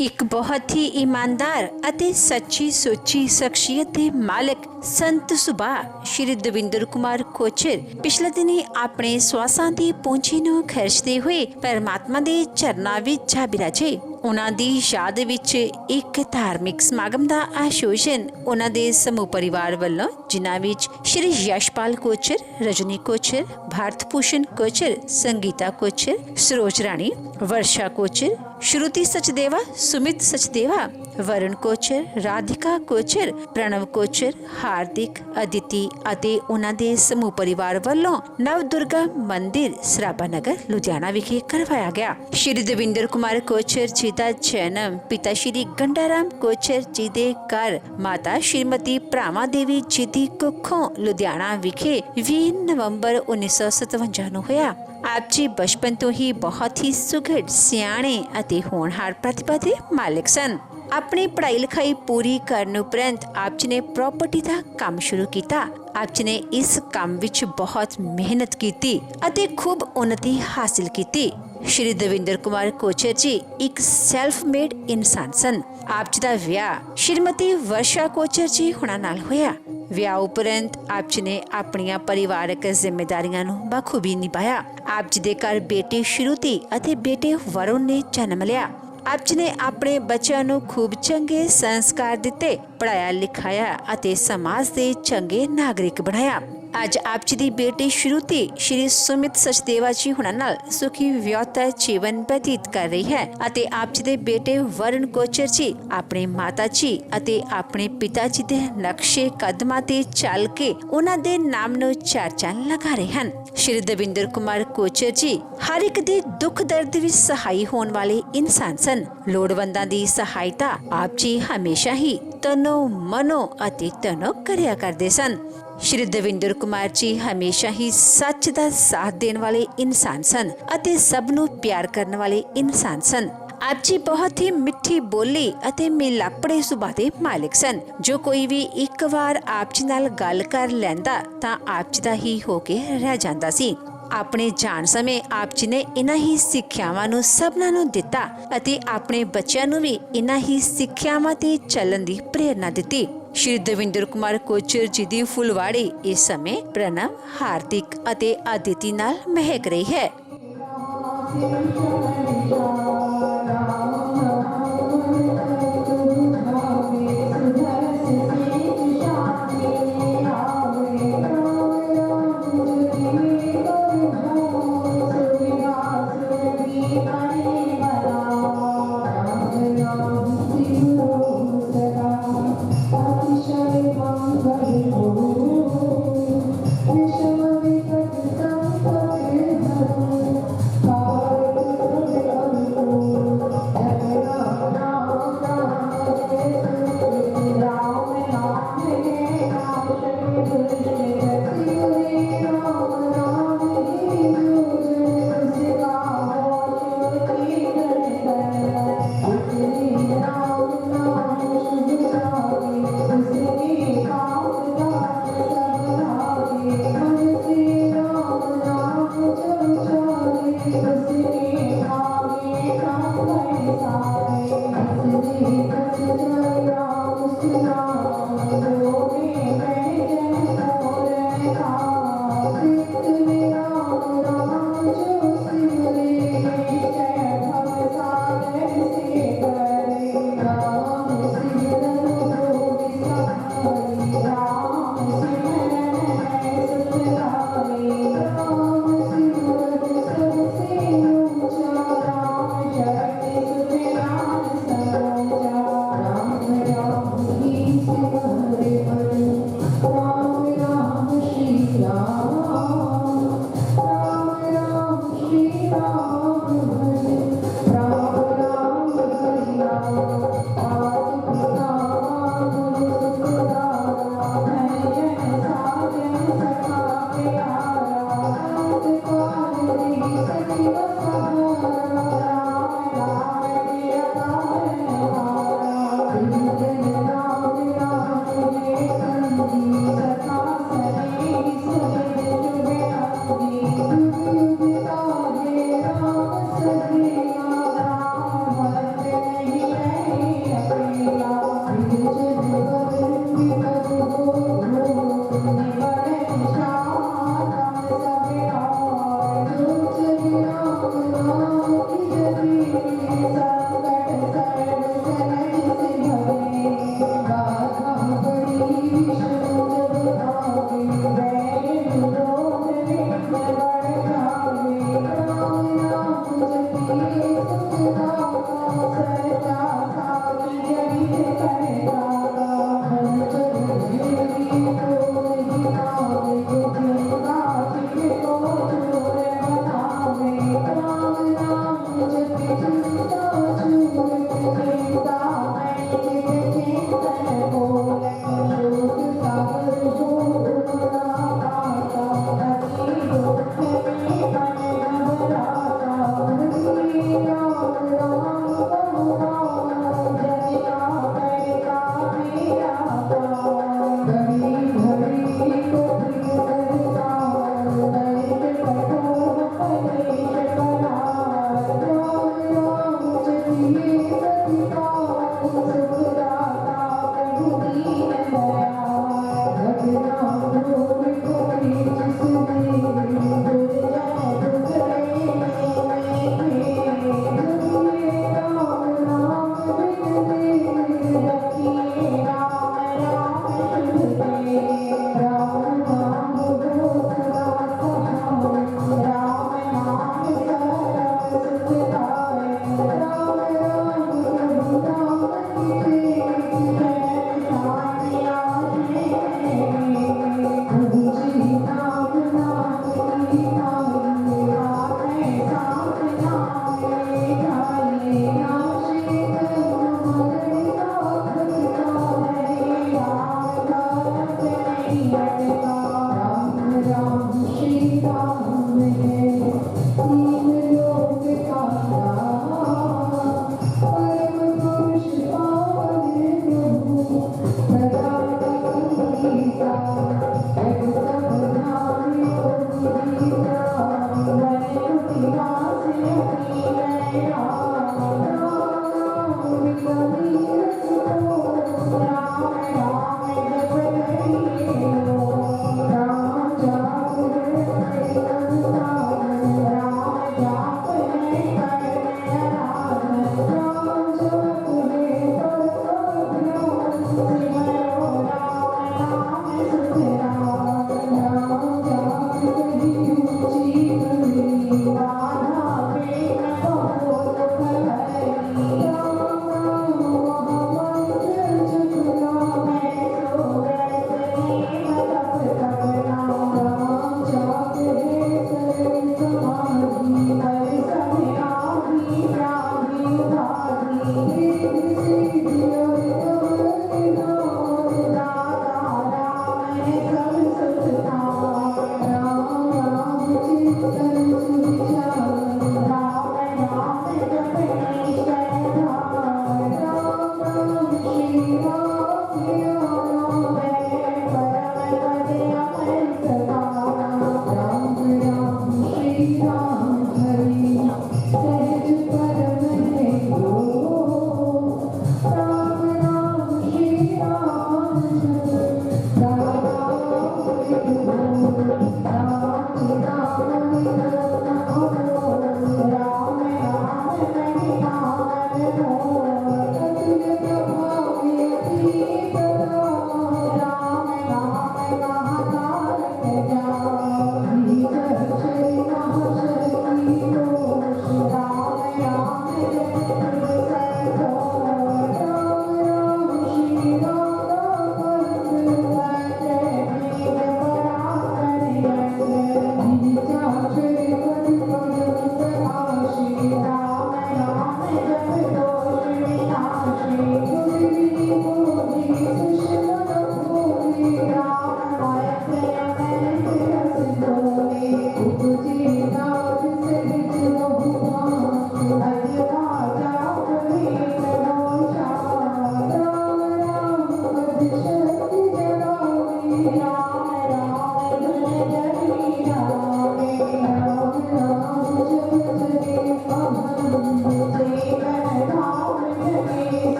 ਇੱਕ ਬਹੁਤ ਹੀ ਈਮਾਨਦਾਰ ਅਤੇ ਸੱਚੀ ਸੋਚੀ ਸ਼ਖਸੀਅਤ ਦੇ ਮਾਲਕ ਸੰਤ ਸੁਭਾਅ ਸ਼੍ਰੀ ਦਵਿੰਦਰ ਕੁਮਾਰ ਕੋਚਰ ਪਿਛਲੇ ਦਿਨੀ ਆਪਣੇ ਸਵਾਸਾਂ ਦੀ ਪੂੰਜੀ ਨੂੰ ਖਰਚਦੇ ਹੋਏ ਪਰਮਾਤਮਾ ਦੇ ਚਰਨਾਂ ਵਿੱਚ ਜਾ ਬਿਰਾਜੇ। ਉਹਨਾਂ ਦੀ ਯਾਦ ਵਿੱਚ ਇੱਕ ਧਾਰਮਿਕ ਸਮਾਗਮ ਦਾ ਆਯੋਜਨ ਉਹਨਾਂ ਦੇ ਸਮੂਹ ਪਰਿਵਾਰ ਵੱਲੋਂ, ਜਿਨ੍ਹਾਂ ਵਿੱਚ ਸ਼੍ਰੀ ਯਸ਼ਪਾਲ ਕੋਚਰ, ਰਜਨੀ ਕੋਚਰ, ਭਾਰਤ ਭੂਸ਼ਣ ਕੋਚਰ, ਸੰਗੀਤਾ ਕੋਚਰ, ਸਰੋਜ ਰਾਣੀ, ਵਰਸ਼ਾ ਕੋਚਰ, श्रुति सचदेवा, सुमित सचदेवा, वरुण कोचर, राधिका कोचर, प्रणव कोचर, हार्दिक, अदिति ਅਤੇ ਉਹਨਾਂ ਦੇ ਸਮੂਹ ਪਰਿਵਾਰ ਵੱਲੋਂ ਨਵ ਦੁਰਗਾ ਮੰਦਿਰ ਸਰਾਭਾ ਨਗਰ ਲੁਧਿਆਣਾ ਵਿਖੇ ਕਰਵਾਇਆ ਗਿਆ। ਸ਼੍ਰੀ ਦਵਿੰਦਰ ਕੁਮਾਰ ਕੋਚਰ ਜੀ ਦਾ ਜਨਮ ਪਿਤਾ ਸ਼੍ਰੀ ਗੰਡਾਰਾਮ ਕੋਚਰ ਜੀ ਦੇ ਘਰ ਮਾਤਾ ਸ਼੍ਰੀਮਤੀ ਭਰਾਵਾਂ ਦੇਵੀ ਜੀ ਦੀ ਕੁੱਖੋਂ ਲੁਧਿਆਣਾ ਵਿਖੇ 20 ਨਵੰਬਰ 1957 ਨੂੰ ਹੋਇਆ। ਆਪ ਜੀ ਬਚਪਨ ਤੋਂ ਹੀ ਬਹੁਤ ਹੀ ਸੁਘੜ, ਸਿਆਣੇ ਅਤੇ ਹੋਣਹਾਰ ਪ੍ਰਤਿਭਾ ਦੇ ਮਾਲਕ ਸਨ। ਆਪਣੀ ਪੜ੍ਹਾਈ ਲਿਖਾਈ ਪੂਰੀ ਕਰਨ ਉਪਰੰਤ ਆਪ ਜੀ ਨੇ ਪ੍ਰਾਪਰਟੀ ਦਾ ਕੰਮ ਸ਼ੁਰੂ ਕੀਤਾ। ਆਪ ਜੀ ਨੇ ਇਸ ਕੰਮ ਵਿੱਚ ਬਹੁਤ ਮਿਹਨਤ ਕੀਤੀ ਅਤੇ ਖੂਬ ਉન્નਤੀ ਹਾਸਿਲ ਕੀਤੀ। ਸ਼੍ਰੀ ਦਵਿੰਦਰ ਕੁਮਾਰ ਕੋਚਰ ਜੀ ਇੱਕ ਸੈਲਫ ਮੇਡ ਇਨਸਾਨ ਸਨ। ਆਪ ਜੀ ਦਾ ਵਿਆਹ ਸ਼੍ਰੀਮਤੀ ਵਰਸ਼ਾ ਕੋਚਰ ਜੀ ਹੁਣਾਂ ਨਾਲ ਹੋਇਆ। ਵਿਆਹ ਉਪਰੰਤ ਆਪ ਜੀ ਨੇ ਆਪਣੀਆਂ ਪਰਿਵਾਰਕ ਜ਼ਿੰਮੇਦਾਰੀਆਂ ਨੂੰ ਬਖੂਬੀ ਨਿਭਾਇਆ। ਆਪ ਜੀ ਦੇ ਘਰ ਬੇਟੀ ਸ਼੍ਰੁਤੀ ਅਤੇ ਬੇਟੇ ਵਰੁਣ ਨੇ ਜਨਮ ਲਿਆ। ਆਪ ਜੀ ਨੇ ਆਪਣੇ ਬੱਚਿਆਂ ਨੂੰ ਖੂਬ ਚੰਗੇ ਸੰਸਕਾਰ ਦਿੱਤੇ, ਪੜ੍ਹਾਇਆ ਲਿਖਾਇਆ ਅਤੇ ਸਮਾਜ ਦੇ ਚੰਗੇ ਨਾਗਰਿਕ ਬਣਾਇਆ। ਅੱਜ ਆਪ ਜੀ ਦੀ ਬੇਟੀ ਸ਼੍ਰੁਤੀ ਸ਼੍ਰੀ ਸੁਮਿਤ ਸਚਦੇਵਾ ਜੀ ਹੁਣਾਂ ਨਾਲ ਸੁਖੀ ਵਿਆਹਤਾ ਜੀਵਨ ਬਤੀਤ ਕਰ ਰਹੀ ਹੈ ਅਤੇ ਆਪ ਜੀ ਦੇ ਬੇਟੇ ਵਰੁਣ ਕੋਚਰ ਜੀ ਆਪਣੇ ਮਾਤਾ ਜੀ ਅਤੇ ਆਪਣੇ ਪਿਤਾ ਜੀ ਦੇ ਨਕਸ਼ੇ ਕਦਮਾਂ ਤੇ ਚੱਲ ਕੇ ਉਹਨਾਂ ਦੇ ਨਾਮ ਨੂੰ ਚਰਚਾ ਲਗਾ ਰਹੇ ਹਨ। ਸ਼੍ਰੀ ਦਵਿੰਦਰ ਕੁਮਾਰ ਕੋਚਰ ਜੀ ਹਰ ਇੱਕ ਦੇ ਦੁੱਖ ਦਰਦ ਵਿੱਚ ਸਹਾਈ ਹੋਣ ਵਾਲੇ ਇਨਸਾਨ ਸਨ। ਲੋੜਵੰਦਾਂ ਦੀ ਸਹਾਇਤਾ ਆਪ ਜੀ ਹਮੇਸ਼ਾ ਹੀ ਤਨੋ ਮਨੋ ਅਤੇ ਤਨੋ ਕਰਿਆ ਕਰਦੇ ਸਨ। ਸ਼੍ਰੀ ਦਵਿੰਦਰ ਕੁਮਾਰ ਜੀ ਹਮੇਸ਼ਾ ਹੀ ਸੱਚ ਦਾ ਸਾਥ ਦੇਣ ਵਾਲੇ ਇਨਸਾਨ ਸਨ ਅਤੇ ਸਭ ਨੂੰ ਪਿਆਰ ਕਰਨ ਵਾਲੇ ਇਨਸਾਨ ਸਨ। ਆਪ ਜੀ ਬਹੁਤ ਹੀ ਮਿੱਠੀ ਬੋਲੀ ਅਤੇ ਮਿਲਾਪੜੇ ਸੁਭਾਅ ਦੇ ਮਾਲਕ ਸਨ। ਜੋ ਕੋਈ ਵੀ ਇੱਕ ਵਾਰ ਆਪ ਜੀ ਨਾਲ ਗੱਲ ਕਰ ਲੈਂਦਾ ਤਾਂ ਆਪ ਜੀ ਦਾ ਹੀ ਹੋ ਕੇ ਰਹਿ ਜਾਂਦਾ ਸੀ। ਆਪਣੇ ਜਾਣ ਸਮੇਂ ਆਪ ਜੀ ਨੇ ਇਹਨਾਂ ਹੀ ਸਿੱਖਿਆਵਾਂ ਨੂੰ ਸਭਨਾਂ ਨੂੰ ਦਿੱਤਾ ਅਤੇ ਆਪਣੇ ਬੱਚਿਆਂ ਨੂੰ ਵੀ ਇਹਨਾਂ ਹੀ ਸਿੱਖਿਆਵਾਂ ਤੇ ਚੱਲਣ ਦੀ ਪ੍ਰੇਰਨਾ ਦਿੱਤੀ। ਸ਼੍ਰੀ ਦਵਿੰਦਰ ਕੁਮਾਰ ਕੋਚਰ ਜੀ ਦੀ ਫੁਲਵਾੜੀ ਇਸ ਸਮੇਂ ਪ੍ਰਣਵ, ਹਾਰਦਿਕ ਅਤੇ ਅਦਿਤੀ ਨਾਲ ਮਹਿਕ ਰਹੀ ਹੈ। Thank you.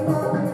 Thank you.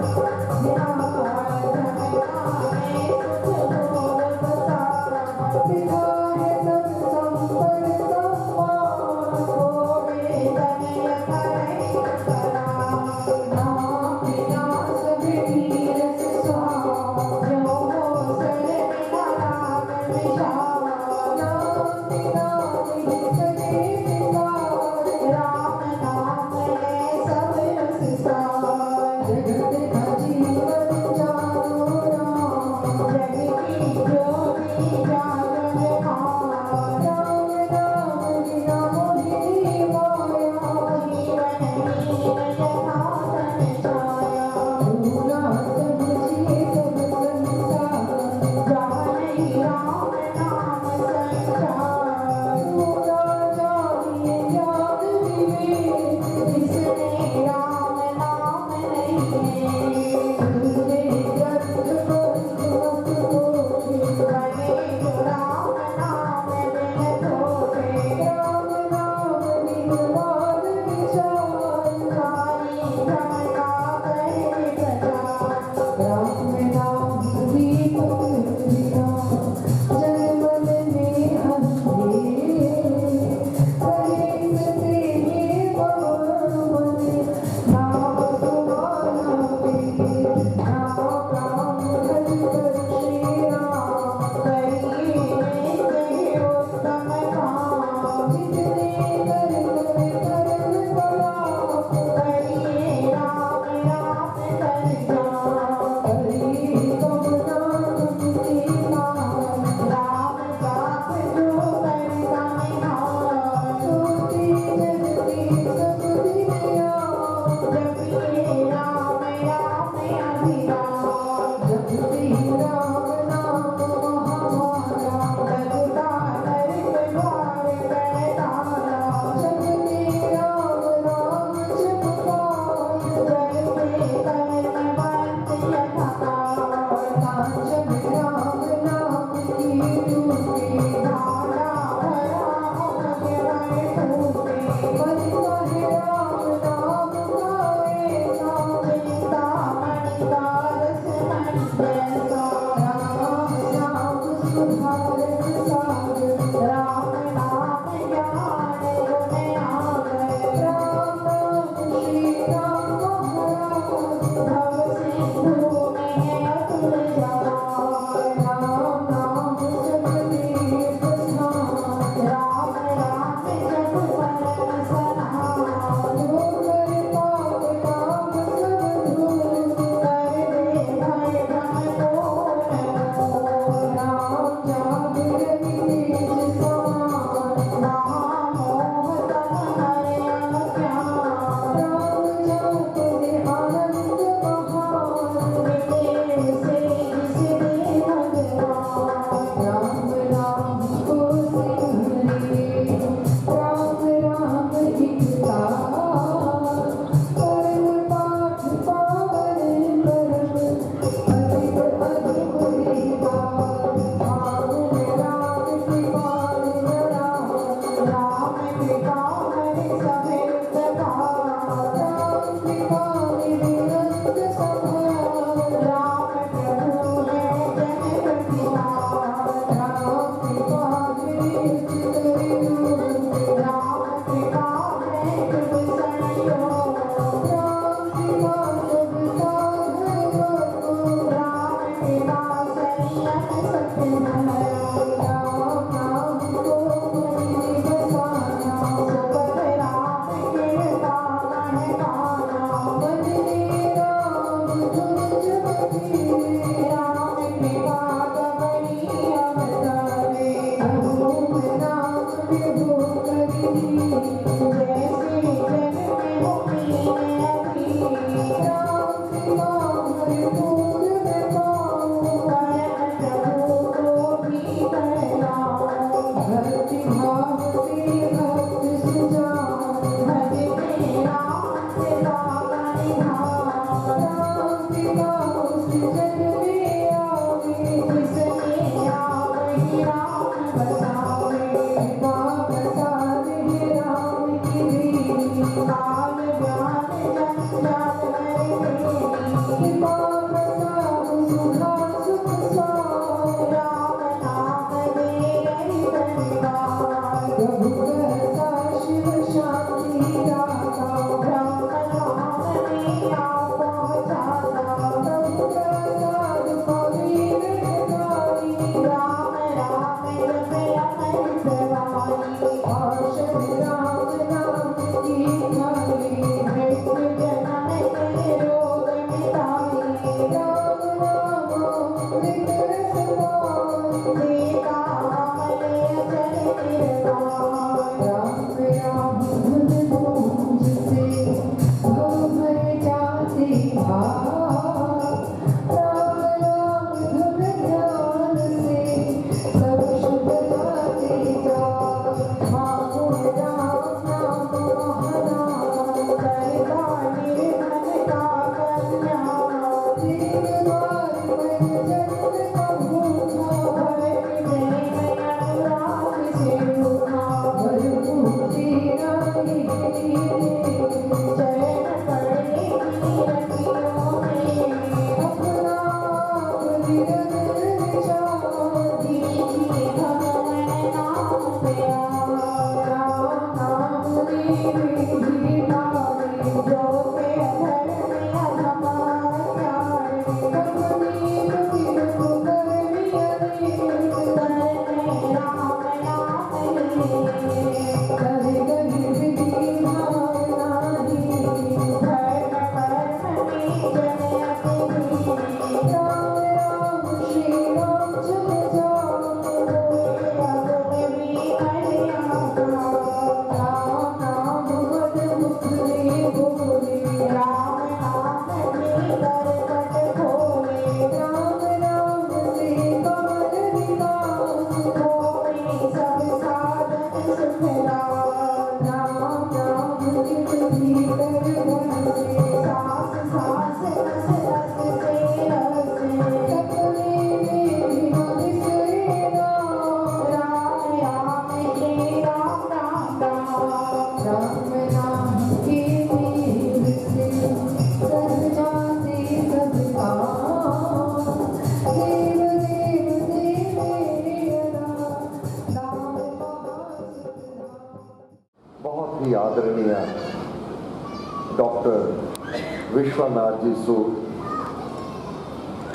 Vishwanath ji सूत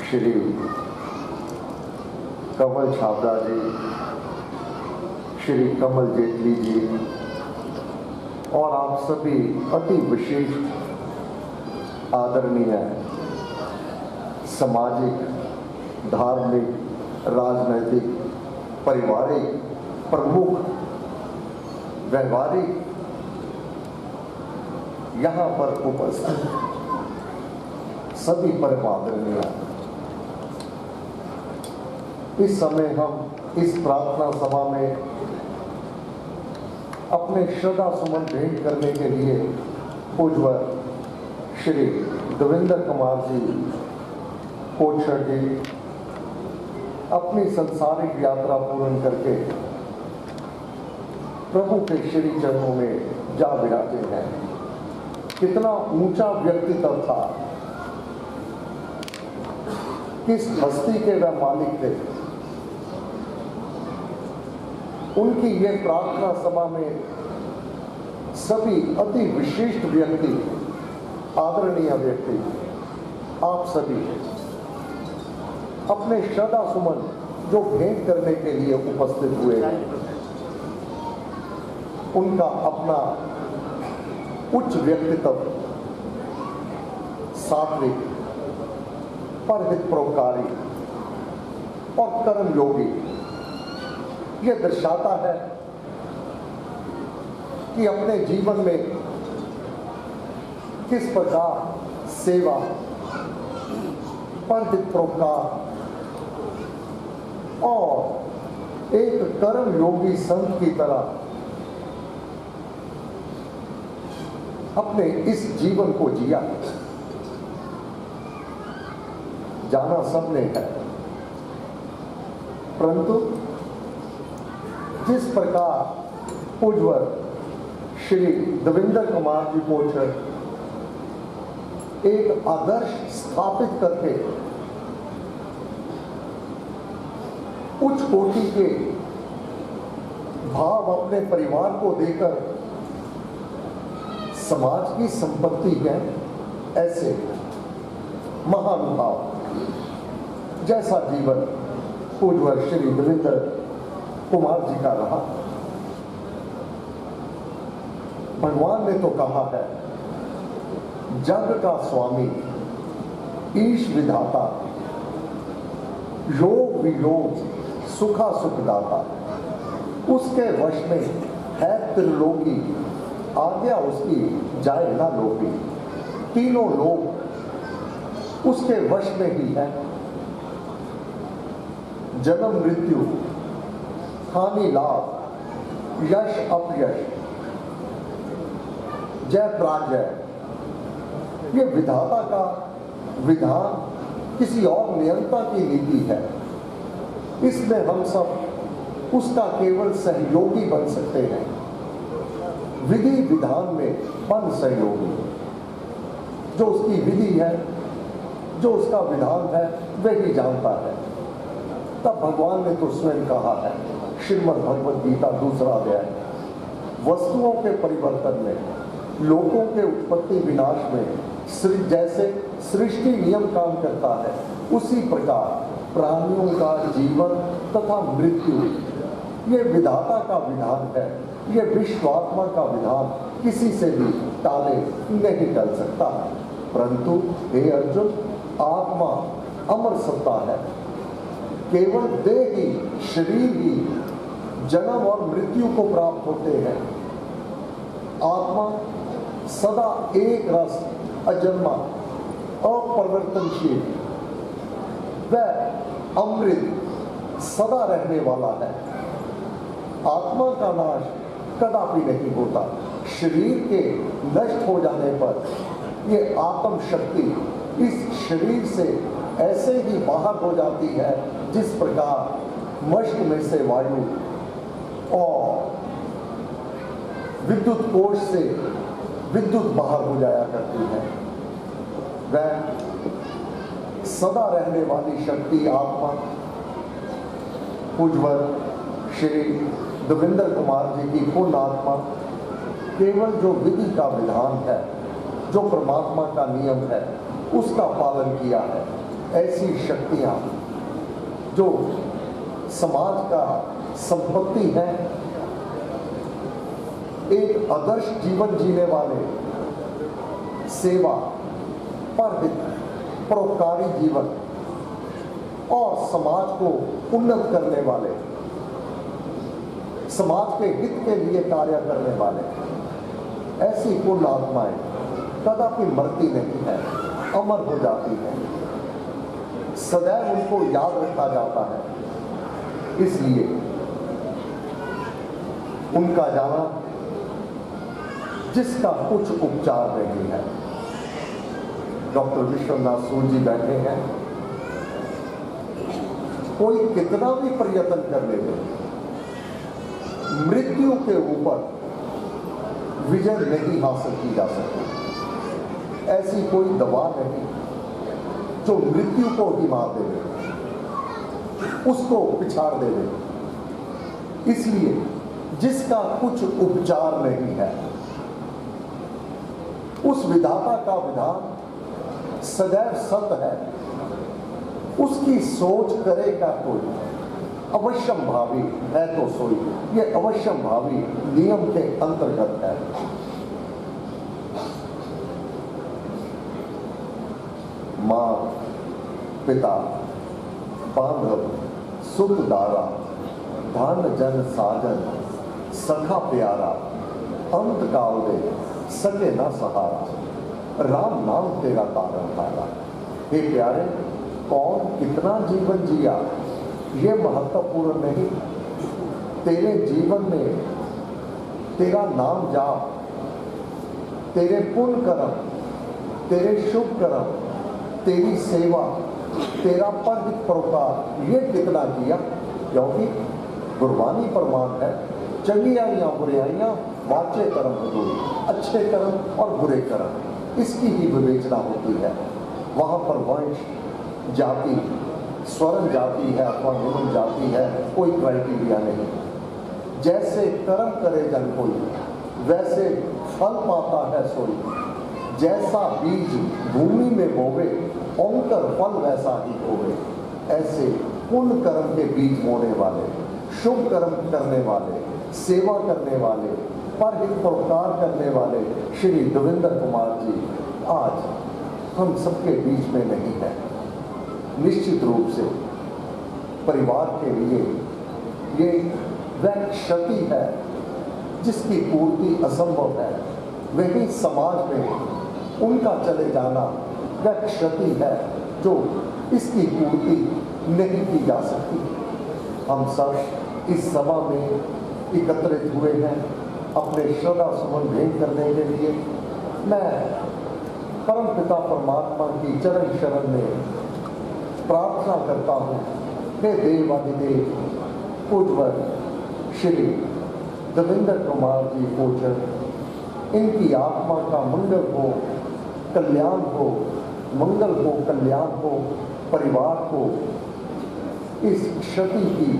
श्री कमल छाबड़ा जी, श्री कमल जेटली जी और आप सभी अति विशेष आदरणीय सामाजिक, धार्मिक, राजनैतिक, पारिवारिक, प्रमुख, व्यवहारिक यहाँ पर उपस्थित सभी परम आदरणीय, इस समय हम इस प्रार्थना सभा में अपने श्रद्धा सुमन भेंट करने के लिए पूज्य श्री देवेंद्र कुमार जी कोचर जी अपनी संसारिक यात्रा पूर्ण करके प्रभु के श्री चरणों में जा विराजे हैं। कितना ऊंचा व्यक्तित्व था, किस हस्ती के वह मालिक थे। उनकी ये प्रार्थना सभा में सभी अति विशिष्ट व्यक्ति, आदरणीय व्यक्ति, आप सभी अपने श्रद्धा सुमन जो भेंट करने के लिए उपस्थित हुए हैं, उनका अपना उच्च व्यक्तित्व, सात्विक, परहित परोपकारी और कर्म योगी, यह दर्शाता है कि अपने जीवन में किस प्रकार सेवा, परहित परोपकार और एक कर्म योगी संत की तरह अपने इस जीवन को जिया। जाना सबने है, परंतु जिस प्रकार पूज्य श्री देवेंद्र कुमार जी कोचर एक आदर्श स्थापित करके उच्च कोटि के भाव अपने परिवार को देकर समाज की संपत्ति है, ऐसे महानुभाव जैसा जीवन पूज्य श्री देवेंद्र कुमार जी का रहा। भगवान ने तो कहा है, जग का स्वामी ईश विधाता, योग वियोग सुखा सुखदाता, उसके वश में है त्रिलोकी, आज्ञा उसकी जाए ना लोकी। तीनों लोग उसके वश में ही है। जन्म मृत्यु, हानि लाभ, यश अपयश, जय पराजय, ये विधाता का विधान, किसी और नियंता की नीति है। इसमें हम सब उसका केवल सहयोगी बन सकते हैं। विधि विधान में बन सहयोगी। जो उसकी विधि है, जो उसका विधान है, वही जानता है। तब भगवान ने तो स्वयं कहा है, श्रीमद् भगवद गीता दूसरा अध्याय, वस्तुओं के परिवर्तन में, लोगों के उत्पत्ति विनाश में जैसे सृष्टि नियम काम करता है, उसी प्रकार प्राणियों का जीवन तथा मृत्यु ये विधाता का विधान है। ये विश्वात्मा का विधान किसी से भी टाले नहीं टल सकता। परंतु हे अर्जुन, आत्मा अमर सत्ता है। केवल देह ही, शरीर ही जन्म और मृत्यु को प्राप्त होते हैं। आत्मा सदा एक रस, अजन्मा, अपरिवर्तनशील, वह अमृत सदा रहने वाला है। आत्मा का नाश कदापि नहीं होता। शरीर के नष्ट हो जाने पर ये आत्म शक्ति इस शरीर से ऐसे ही बाहर हो जाती है, जिस प्रकार मष्ट में से वायु और विद्युत कोष से विद्युत बाहर हो जाया करती है। वह सदा रहने वाली शक्ति आत्मा पूज्यवर श्री देवेंद्र कुमार जी की पूर्ण आत्मा केवल जो विधि का विधान है जो परमात्मा का नियम है उसका पालन किया है, ऐसी शक्तियाँ जो समाज का संपत्ति है, एक आदर्श जीवन जीने वाले, सेवा परहित परोपकारी जीवन और समाज को उन्नत करने वाले, समाज के हित के लिए कार्य करने वाले, ऐसी पूर्ण आत्माएं कदापि मरती नहीं है, अमर हो जाती है, सदैव उनको याद रखा जाता है। इसलिए उनका जाना जिसका कुछ उपचार नहीं है। डॉक्टर विश्वनाथ सूद जी बैठे हैं, कोई कितना भी प्रयत्न कर ले, मृत्यु के ऊपर विजय नहीं हासिल की जा सकती। ऐसी कोई दवा नहीं जो मृत्यु को ही मार देवे, उसको पिछाड़ देवे। इसलिए जिसका कुछ उपचार नहीं है, उस विधाता का विधान सदैव सत्य है, उसकी सोच करेगा कोई अवश्यम भावी है तो सोई। ये अवश्यम भावी नियम के अंतर्गत है। मां, पिता, बांधव, सुख दारा, धन जन साजन, सखा प्यारा, अंत काल दे सके न सहारा, राम नाम तेरा तारण हारा। हे प्यारे, कौन कितना जीवन जिया ये महत्वपूर्ण नहीं, तेरे जीवन में तेरा नाम जाप, तेरे पुण्य कर्म, तेरे शुभ कर्म, तेरी सेवा, तेरा परहित परोपकार ये कितना किया। क्योंकि गुरबानी प्रमाण है, चंगियाइयाँ बुराइयाँ वाचे कर्म हजूरी, अच्छे कर्म और बुरे कर्म, इसकी ही विवेचना होती है। वहाँ पर वंश, जाति, स्वर्ण जाति है अथवा निम्न जाति है, कोई क्राइटेरिया नहीं। जैसे कर्म करे जन कोई, वैसे फल पाता है सोई। जैसा बीज भूमि में बोवे, अंकुर फल वैसा ही होवे। ऐसे पुण्य कर्म के बीज बोने वाले, शुभ कर्म करने वाले, सेवा करने वाले, परहित परोपकार करने वाले श्री देवेंद्र कुमार जी आज हम सबके बीच में नहीं है। निश्चित रूप से परिवार के लिए ये वह क्षति है जिसकी पूर्ति असंभव है। वही समाज में उनका चले जाना वह क्षति है जो इसकी पूर्ति नहीं की जा सकती। हम सब इस सभा में एकत्रित हुए हैं अपने श्रद्धा सुमन भेंट करने के लिए। मैं परम पिता परमात्मा की चरण शरण में प्रार्थना करता हूँ, हे देवाधिदेव पूज्यवर श्री देवेंद्र कुमार जी कोचर, इनकी आत्मा का मंगल हो, कल्याण हो, मंगल हो, कल्याण हो, परिवार को इस क्षति की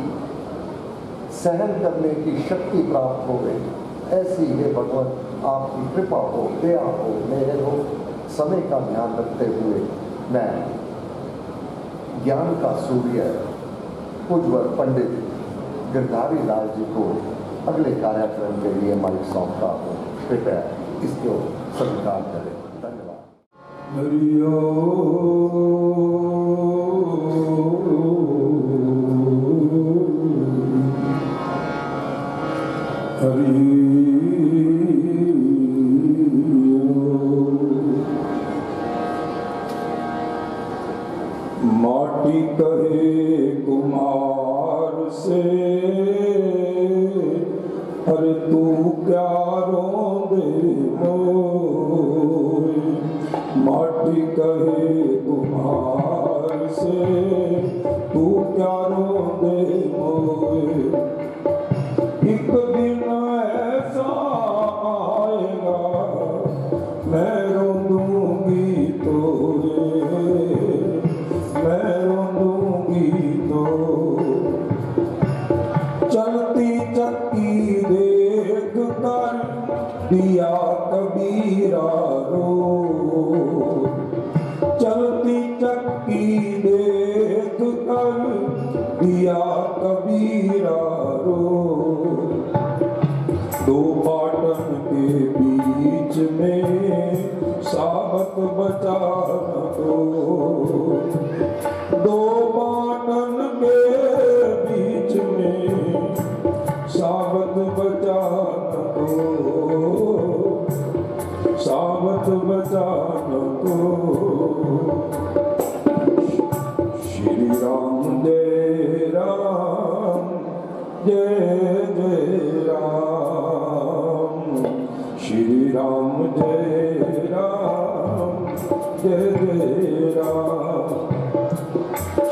सहन करने की शक्ति प्राप्त हो गई। ऐसी हे भगवान आपकी कृपा हो, दया हो, मेहर हो। समय का ध्यान रखते हुए मैं ज्ञान का सूर्य पूज्यवर पंडित गिरधारी लाल जी को अगले कार्यक्रम के लिए माइक सौंपता हूँ। कृपया इसको स्वीकार करें। धन्यवाद। माटी कहे कुमार से, अरे तू क्या रोंदे मोए। माटी कहे कुमार से, तू क्या रोंदे मोए। एक दिन ऐसा आएगा मैं रोंदूंगी तोरे, मैं रोंदूंगी तो। चलती चक्की देख कर दिया कबीरा रो। चक्की देख कर दिया कबीरा रो। दो पाटन के बीच में साबत बचा न दो। दो पाटन के बीच में साबत बचा न दो। साबत बचा न दो। श्री राम जय राम जय जय राम। श्री राम जय राम जय जय राम।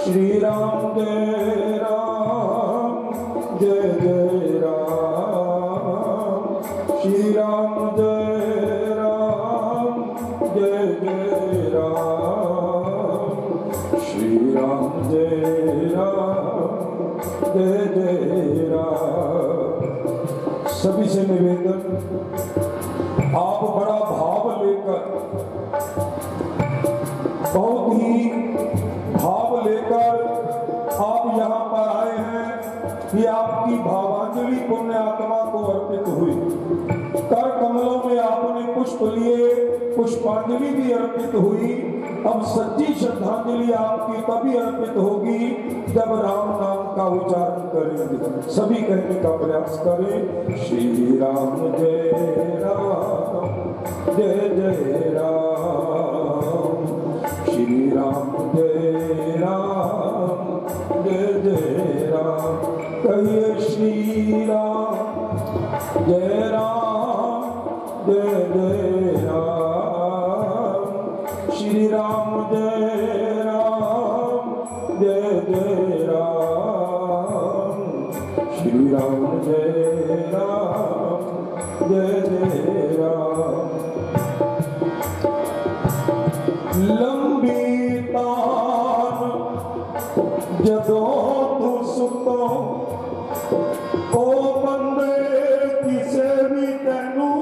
श्री राम जय राम जय जय राम। श्री राम जय राम जय जय राम। श्री राम जय राम जय जय राम। सभी से निवेदन, आप बड़ा भाव लेकर, बहुत ही भाव लेकर आप यहाँ पर आए हैं। ये आपकी भावांजलि पुण्य आत्मा को अर्पित हुई। कर कमलों में आपने पुष्प लिए, पुष्पांजलि भी अर्पित हुई। अब सच्ची श्रद्धांजलि आपकी तभी अर्पित होगी जब राम नाम का उच्चारण करेंगे। सभी कहने का प्रयास करें। श्री राम जय राम जय जय राम। श्री राम जय राम जय जय राम। कहिए श्री राम जय राम जय जय राम। श्री राम जय राम जय जय राम। श्री राम जय राम जय जय राम। लंबी तान जदों तू सुतो ओ बंदे किसे भी तेनू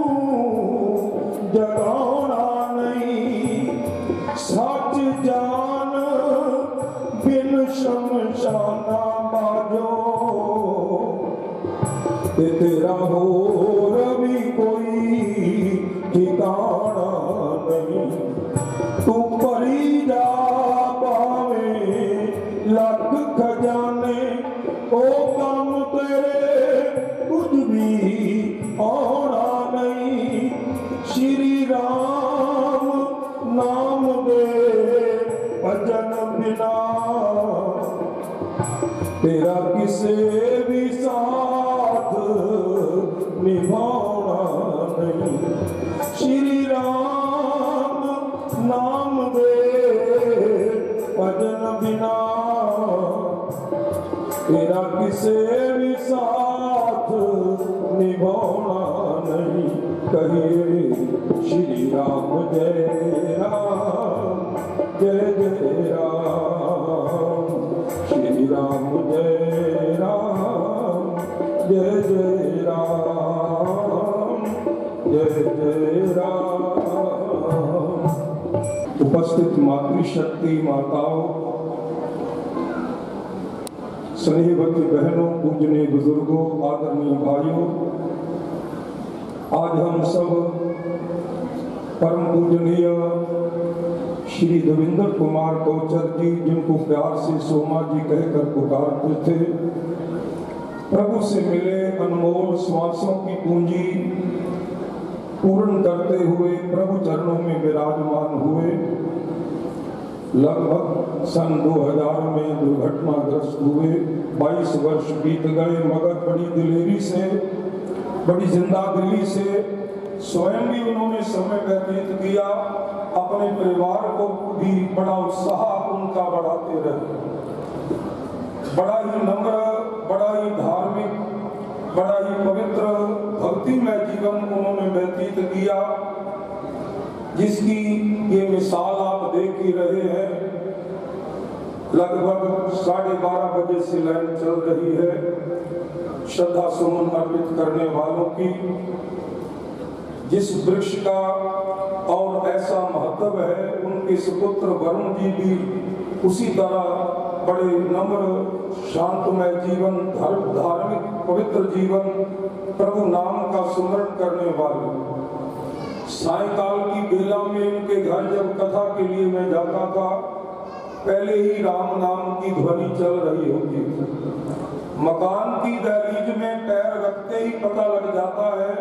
जगाना नहीं। सच जान बिन शमशाना बाजो ते तेरा होर भी कोई ठिकाना नहीं। तू परी जा पावे लख खजाने ओ काम तेरे कुछ भी आना नहीं। श्री राम नाम दे भजन बिना तेरा किसे भी साथ निभाना नहीं। श्री राम नाम दे भजन बिना तेरा किसे भी साथ निभाना नहीं। कहिए श्री राम जय राम जय जय राम। श्री राम जय राम जय जय राम जय जय राम। उपस्थित मातृशक्ति माताओं, स्नेहवती बहनों, पूजनीय बुजुर्गों, आदरणीय भाइयों, आज हम सब परम पूजनीय श्री देवेंद्र कुमार कोचर जी, जिनको प्यार से सोमा जी कहकर पुकारते थे, प्रभु से मिले अनमोल श्वासों की पूंजी पूर्ण करते हुए प्रभु चरणों में विराजमान हुए। लगभग सन 2000 में दुर्घटनाग्रस्त हुए। 22 वर्ष बीत गए, मगर बड़ी दिलेरी से, बड़ी जिंदादिली से स्वयं भी उन्होंने समय व्यतीत किया। अपने परिवार को भी बड़ा उत्साह उनका बढ़ाते रहे। बड़ा ही नम्र, बड़ा ही धार्मिक, बड़ा ही पवित्र भक्तिमय जीवन उन्होंने व्यतीत किया, जिसकी ये मिसाल आप देख ही रहे हैं। लगभग 12:30 बजे से लाइन चल रही है श्रद्धा सुमन अर्पित करने वालों की। जिस वृक्ष का और ऐसा महत्व है, उनके सुपुत्र वरुण जी भी उसी तरह बड़े नम्र शांतमय जीवन, धार्मिक पवित्र जीवन, प्रभु नाम का सुमरण करने वाले। सायंकाल की बेला में इनके घर जब कथा के लिए मैं जाता था, पहले ही राम नाम की ध्वनि चल रही होती थी। मकान की दहलीज में पैर रखते ही पता लग जाता है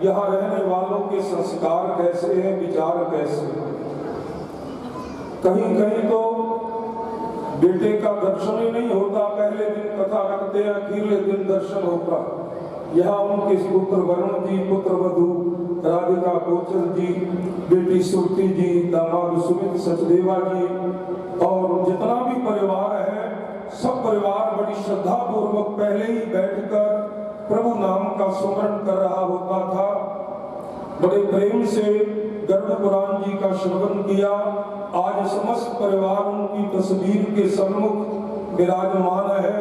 यहाँ रहने वालों के संस्कार कैसे हैं, विचार कैसे। कहीं कहीं तो बेटे का दर्शन ही नहीं होता, पहले दिन कथा रखते हैं, अगले दिन दर्शन होता। यहाँ उनके पुत्र वरुण जी, पुत्र वधू राधिका कोचर जी, बेटी सुरती जी, दामाद सुमित सचदेवा जी और जितना भी परिवार है, सब परिवार बड़ी श्रद्धा पूर्वक पहले ही बैठकर प्रभु नाम का सुमरण कर रहा होता था। बड़े प्रेम से गरुड़ पुराण जी का श्रवण किया। आज समस्त परिवार उनकी तस्वीर के सम्मुख विराजमान है।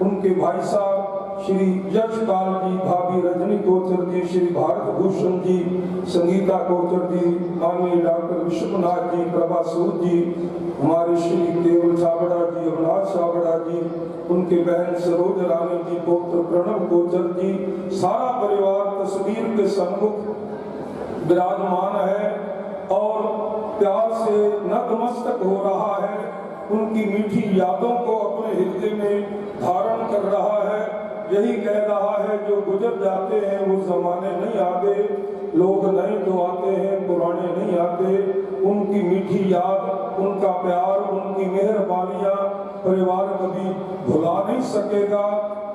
उनके भाई साहब श्री यशपाल जी, भाभी रजनी कोचर जी, श्री भारत भूषण जी, संगीता कोचर जी, माननीय डॉक्टर विश्वनाथ जी, प्रभा सूद जी, हमारे श्री केवल छाबड़ा जी, अविनाश छाबड़ा जी, उनके बहन सरोज रानी जी, पुत्र प्रणव कोचर जी, सारा परिवार तस्वीर के सम्मुख विराजमान है और प्यार से नतमस्तक हो रहा है। उनकी मीठी यादों को अपने हृदय में धारण कर रहा है। यही कह रहा है जो गुजर जाते हैं वो जमाने नहीं आते, लोग नए तो आते हैं, पुराने नहीं आते। उनकी मीठी याद, उनका प्यार, उनकी मेहरबानियां परिवार कभी भुला नहीं सकेगा।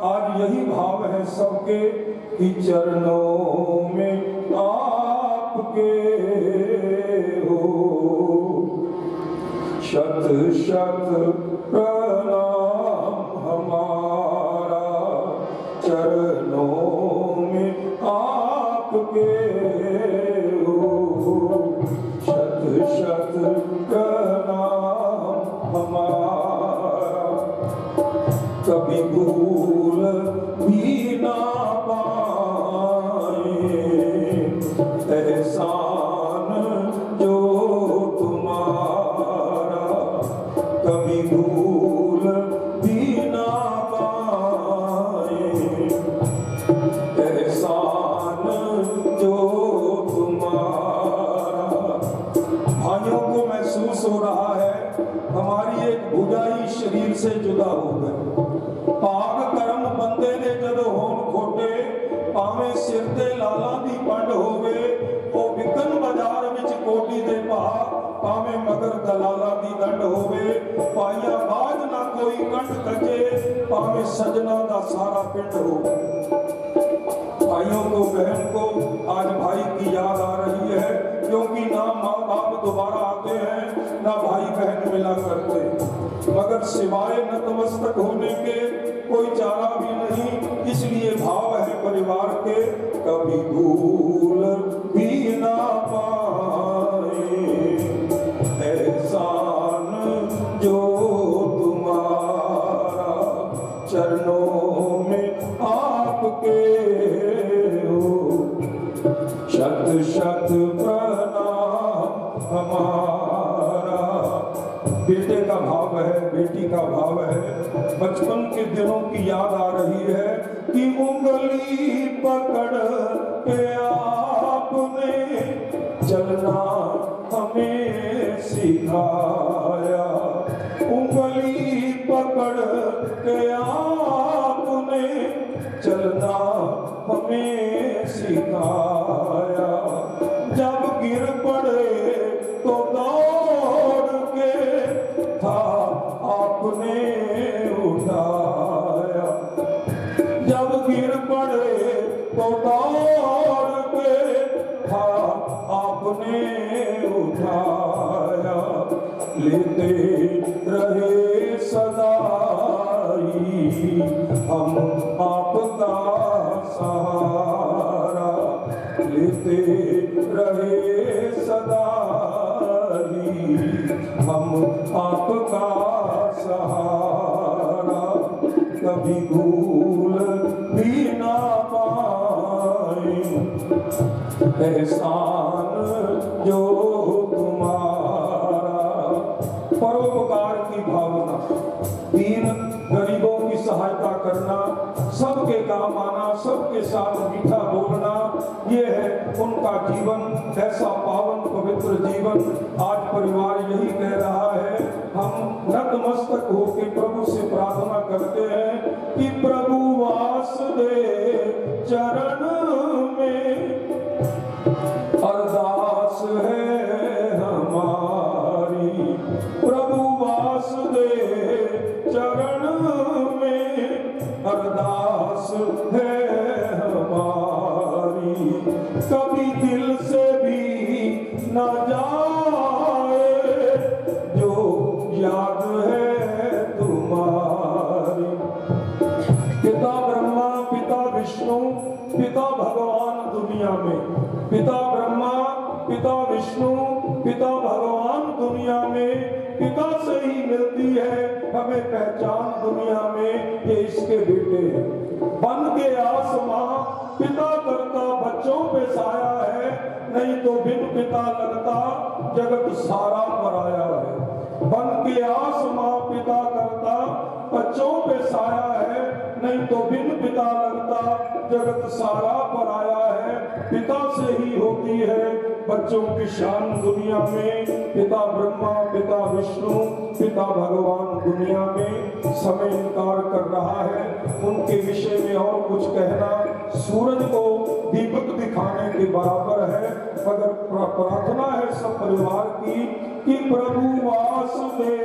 आज यही भाव है सबके कि चरणों में आपके हो शत शत प्रणाम हमारा, चरणों में आपके हो शत शत प्रणाम हमारा। कभी भूल भी ना पाए एहसान जो तुम्हारा, कभी भूल भी ना पाए एहसान जो तुम्हारा। भाइयों को महसूस हो रहा है हमारी एक भुजा ही शरीर से जुदा हो गई। पाग कर्म बंदे ने जदों होन खोटे, पावे सिर ते लाला दी पंड होवे। ओ बिकन बाजार विच कोटी दे भा, पावे मगर दलाला दी दंड होवे। पाइया बाज ना कोई कंठ कजे, पावे सजना दा सारा पिंड हो। भाइयों को, बहन को आज भाई की याद आ रही है, क्योंकि ना माँ बाप दोबारा आते हैं, ना भाई बहन मिला करते, मगर सिवाय नतमस्तक होने के कोई चारा भी नहीं। इसलिए भाव है परिवार के, कभी भूल भी ना पाए एहसान जो तुम्हारा, चरणों में आपके हो शत शत प्रणाम हमारा। बेटे का भाव है, बेटी का भाव है। बचपन के दिनों की याद आ रही है कि उंगली पकड़ के आपने चलना हमें सिखाया। उंगली पकड़ के आपने चलना हमें सिखाया। जब गिर पड़े तो दौड़ के था आपने उठाया। जब गिर पड़े तो दौड़ के था आपने उठाया। लेते रहे सदाई हम आपका सहारा। लेते रहे सदाई हम आपका सहारा। कभी भूल भी ना पाए एहसान जो तुम्हारा। परोपकार की भावना, दीन गरीबों की सहायता करना, सबके काम आना, सबके साथ मीठा बोलना, ये है उनका जीवन, ऐसा पावन पवित्र जीवन। आज परिवार यही कह रहा है, हम नतमस्तक होकर प्रभु से प्रार्थना करते हैं कि प्रभु वास दे चरण में, अरदास है हमारी। प्रभु वास दे चरण में, अरदास है हमारी। कभी दिल से भी न जाए जो याद है तुम्हारी। पिता ब्रह्मा, पिता विष्णु, पिता भगवान दुनिया में, पिता ब्रह्मा, पिता विष्णु, पिता भगवान दुनिया में, पिता से ही मिलती है हमें पहचान दुनिया में, ये इसके बेटे हैं। बन के आसमां पिता करता बच्चों पे साया है, नहीं तो बिन पिता लगता जगत सारा पराया है। बन के आसमां पिता करता बच्चों पे साया है, नहीं तो बिन पिता लगता जगत सारा पराया है। पिता से ही होती है बच्चों की शान दुनिया में। पिता ब्रह्मा, पिता विष्णु, पिता भगवान दुनिया में। समय इनकार कर रहा है, उनके विषय में और कुछ कहना सूरज को दीपक दिखाने के बराबर है। अगर प्रार्थना है सब परिवार की कि प्रभु वास दे